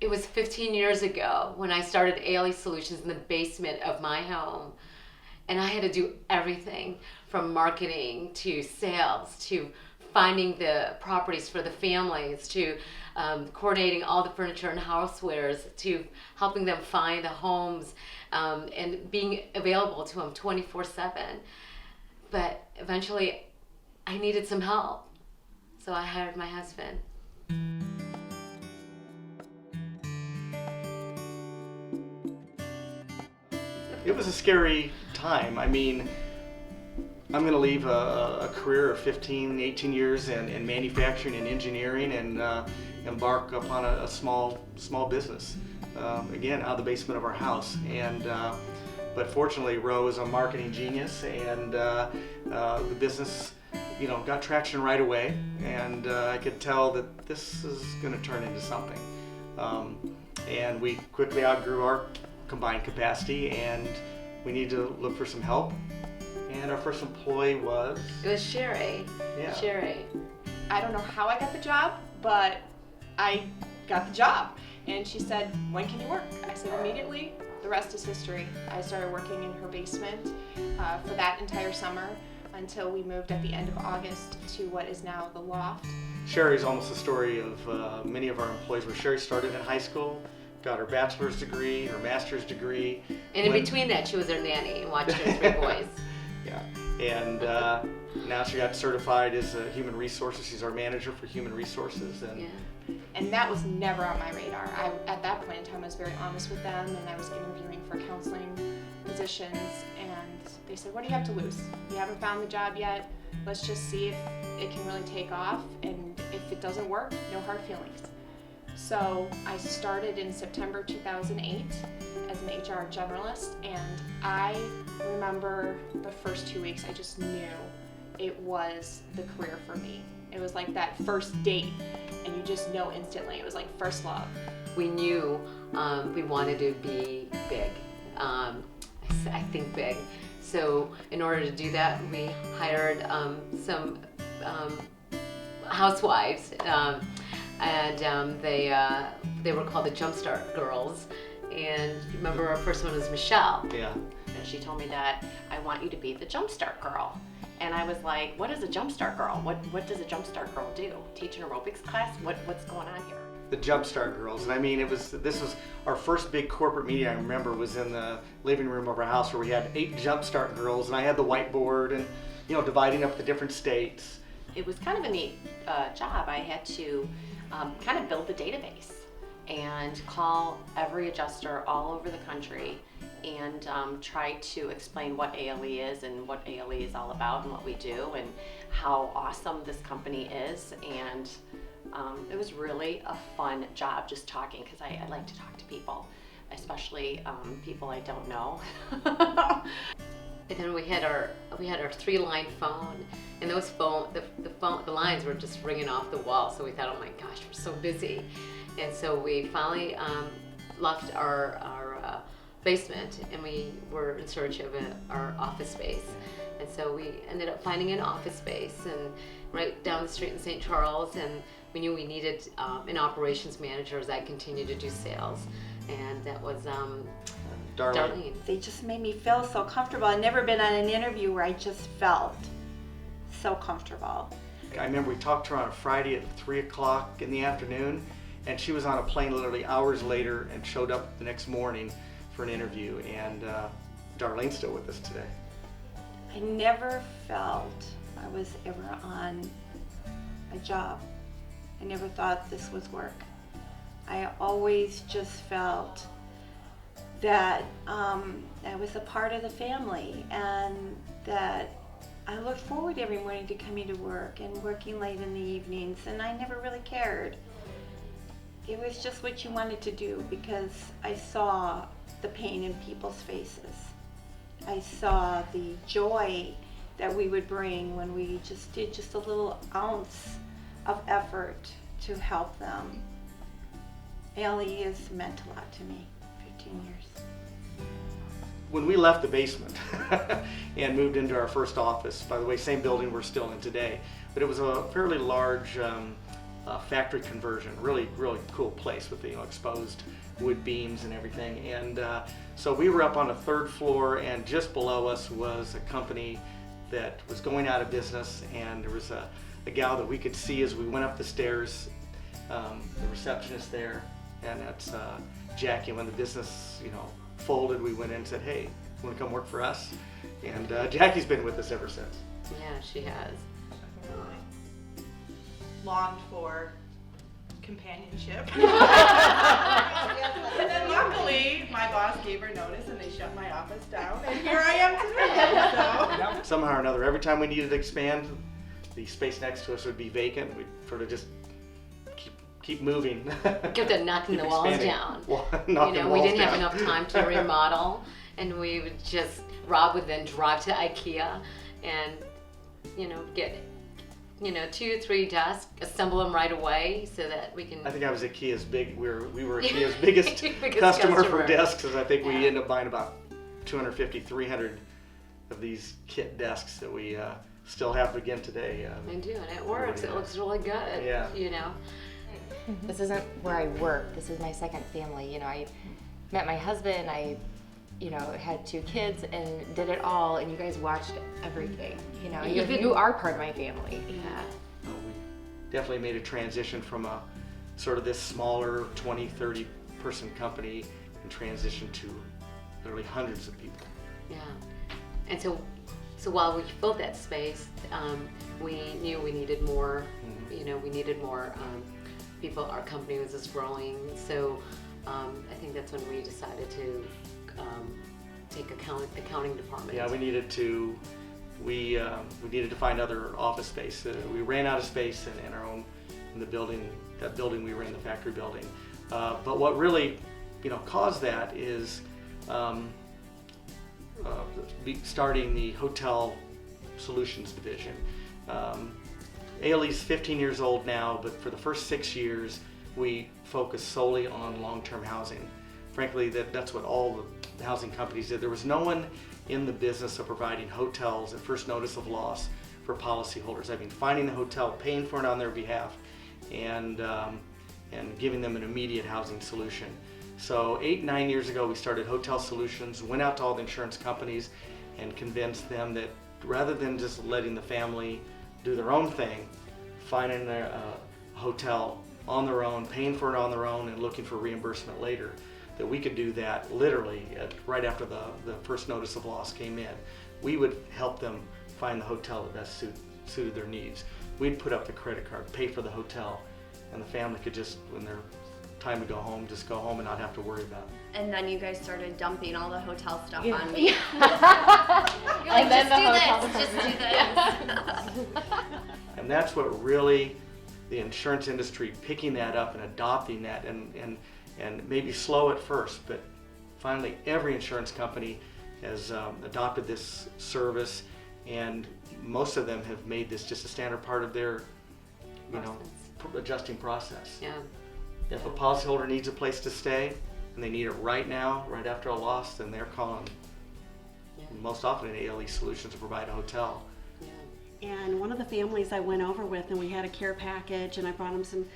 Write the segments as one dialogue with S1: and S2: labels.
S1: It was 15 years ago when I started ALE Solutions in the basement of my home. And I had to do everything from marketing to sales to finding the properties for the families to coordinating all the furniture and housewares to helping them find the homes and being available to them 24/7. But eventually I needed some help. So I hired my husband.
S2: It was a scary time. I mean, I'm going to leave a career of 15, 18 years in manufacturing and engineering and embark upon a small business, again, out of the basement of our house. But fortunately, Ro is a marketing genius, and the business, got traction right away, and I could tell that this is going to turn into something. And we quickly outgrew our combined capacity, and we needed to look for some help. And our first employee was?
S1: It was Cherie.
S2: Yeah.
S1: Cherie.
S3: I don't know how I got the job, but I got the job. And she said, "When can you work?" I said, "Immediately." The rest is history. I started working in her basement for that entire summer until we moved at the end of August to what is now the loft.
S2: Cherie is almost the story of many of our employees, where Cherie started in high school, got her bachelor's degree, her master's degree.
S1: And in between that, she was her nanny and watched her 3 boys.
S2: Yeah, and now she got certified as a human resources. She's our manager for human resources.
S3: And that was never on my radar. At that point in time, I was very honest with them, and I was interviewing for counseling positions, and they said, "What do you have to lose? You haven't found the job yet. Let's just see if it can really take off, and if it doesn't work, no hard feelings." So I started in September 2008 as an HR generalist, and I remember the first 2 weeks, I just knew it was the career for me. It was like that first date, and you just know instantly. It was like first love.
S1: We knew we wanted to be big. I think big. So in order to do that, we hired some housewives, and they were called the Jumpstart Girls. And remember, our first one was Michelle.
S2: Yeah.
S4: And she told me that, "I want you to be the Jumpstart Girl." And I was like, "What is a Jumpstart Girl? What does a Jumpstart Girl do? Teach an aerobics class? What's going on here?"
S2: The Jumpstart Girls, and I mean, this was our first big corporate meeting. I remember was in the living room of our house, where we had 8 Jumpstart Girls, and I had the whiteboard, and dividing up the different states.
S4: It was kind of a neat job. I had to kind of build the database and call every adjuster all over the country and try to explain what ALE is and what ALE is all about and what we do and how awesome this company is. And it was really a fun job just talking, because I like to talk to people, especially people I don't know.
S1: And then we had our 3-line phone, and those the lines were just ringing off the wall. So we thought, oh my gosh, we're so busy. And so we finally left our basement, and we were in search of our office space. And so we ended up finding an office space, and right down the street in St. Charles. And we knew we needed an operations manager, as I continued to do sales, and that was Darlene.
S5: They just made me feel so comfortable. I'd never been on an interview where I just felt so comfortable.
S2: I remember we talked to her on a Friday at 3 o'clock in the afternoon, and she was on a plane literally hours later and showed up the next morning for an interview. And Darlene's still with us today.
S5: I never felt I was ever on a job. I never thought this was work. I always just felt that I was a part of the family, and that I looked forward every morning to coming to work and working late in the evenings, and I never really cared. It was just what you wanted to do, because I saw the pain in people's faces. I saw the joy that we would bring when we just did just a little ounce of effort to help them. Ellie has meant a lot to me, 15 years.
S2: When we left the basement and moved into our first office, by the way, same building we're still in today, but it was a fairly large factory conversion. Really cool place with the exposed wood beams and everything. And so we were up on the 3rd floor, and just below us was a company that was going out of business, and there was a gal that we could see as we went up the stairs, the receptionist there, and that's Jackie. When the business, folded, we went in and said, "Hey, you want to come work for us?" And Jackie's been with us ever since.
S1: Yeah, she has.
S6: Longed for companionship. And then luckily, my boss gave her notice and they shut my office down, and here I am today. So.
S2: Somehow or another, every time we needed to expand, the space next to us would be vacant. We'd sort of just keep moving.
S1: Kept on knocking the walls down.
S2: Knocking
S1: We
S2: walls
S1: didn't
S2: down.
S1: have enough time to remodel, and we would Rob would then drive to IKEA and, get 2 or 3 desks, assemble them right away so that we can.
S2: I think I was IKEA's we were IKEA's biggest,
S1: Biggest
S2: customer for
S1: customer.
S2: desks, because I think we
S1: Yeah.
S2: ended up buying about 250, 300 of these kit desks that we still have again today.
S1: I do, and it works. It looks really good.
S2: Yeah.
S7: This isn't where I work. This is my second family. I met my husband. I, had 2 kids and did it all. And you guys watched everything. You are part of my family.
S1: Yeah.
S2: We definitely made a transition from a sort of this smaller 20, 30 person company and transitioned to literally hundreds of people.
S1: Yeah. And so while we filled that space, we knew we needed more. We needed more people. Our company was just growing, so I think that's when we decided to take accounting department.
S2: Yeah, we needed to find other office space. We ran out of space in the building, that building we were in, the factory building. But what really, caused that is starting the hotel solutions division. ALE's 15 years old now, but for the first 6 years, we focused solely on long-term housing. Frankly, that's what all the housing companies did. There was no one in the business of providing hotels at first notice of loss for policyholders. I mean, finding the hotel, paying for it on their behalf, and giving them an immediate housing solution. So 8, 9 years ago, we started Hotel Solutions, went out to all the insurance companies and convinced them that rather than just letting the family do their own thing, finding a hotel on their own, paying for it on their own, and looking for reimbursement later, that we could do that literally right after the first notice of loss came in. We would help them find the hotel that best suited their needs. We'd put up the credit card, pay for the hotel, and the family could just, when their time to go home, just go home and not have to worry about it.
S8: And then you guys started dumping all the hotel stuff on me. You're
S7: And then
S8: just do this.
S2: And that's what really the insurance industry picking that up and adopting that, and maybe slow at first, but finally every insurance company has adopted this service, and most of them have made this just a standard part of their adjusting process.
S1: Yeah.
S2: If a policyholder needs a place to stay and they need it right now, right after a loss, then they're calling most often an ALE Solutions to provide a hotel.
S9: And one of the families I went over with, and we had a care package, and I brought them some,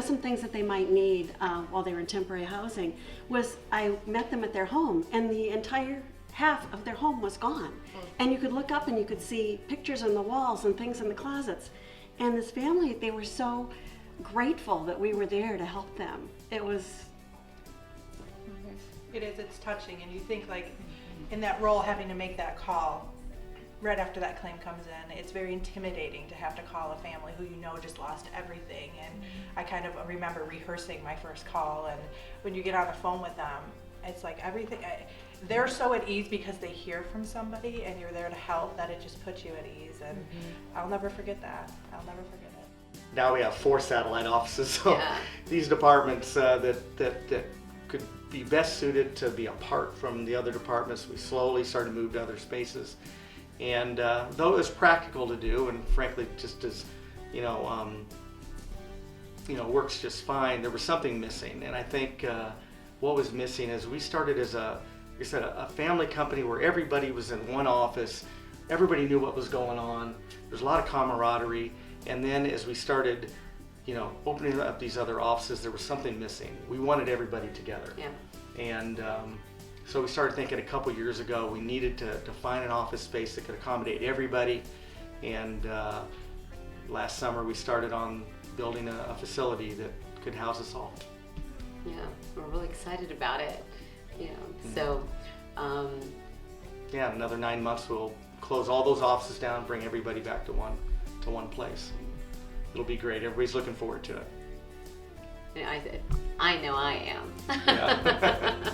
S9: some things that they might need while they were in temporary housing, was I met them at their home, and the entire half of their home was gone. And you could look up and you could see pictures on the walls and things in the closets. And this family, they were so grateful that we were there to help them. It was...
S6: It's touching, and you think like in that role, having to make that call right after that claim comes in, it's very intimidating to have to call a family who just lost everything. And I kind of remember rehearsing my first call, and when you get on the phone with them, it's like everything, they're so at ease because they hear from somebody and you're there to help, that it just puts you at ease. And I'll never forget that. I'll never forget it.
S2: Now we have 4 satellite offices, so
S1: Yeah.
S2: these departments that could be best suited to be apart from the other departments, we slowly started to move to other spaces. And though it was practical to do, and frankly just as, works just fine, there was something missing. And I think what was missing is we started as a family company where everybody was in one office, everybody knew what was going on, there's a lot of camaraderie. And then as we started opening up these other offices, there was something missing. We wanted everybody together.
S1: Yeah.
S2: And so we started thinking a couple years ago we needed to find an office space that could accommodate everybody. And last summer we started on building a facility that could house us all.
S1: Yeah, we're really excited about it. So
S2: Yeah, in another 9 months we'll close all those offices down, bring everybody back to one place. It'll be great. Everybody's looking forward to it.
S1: I know I am.
S2: Yeah.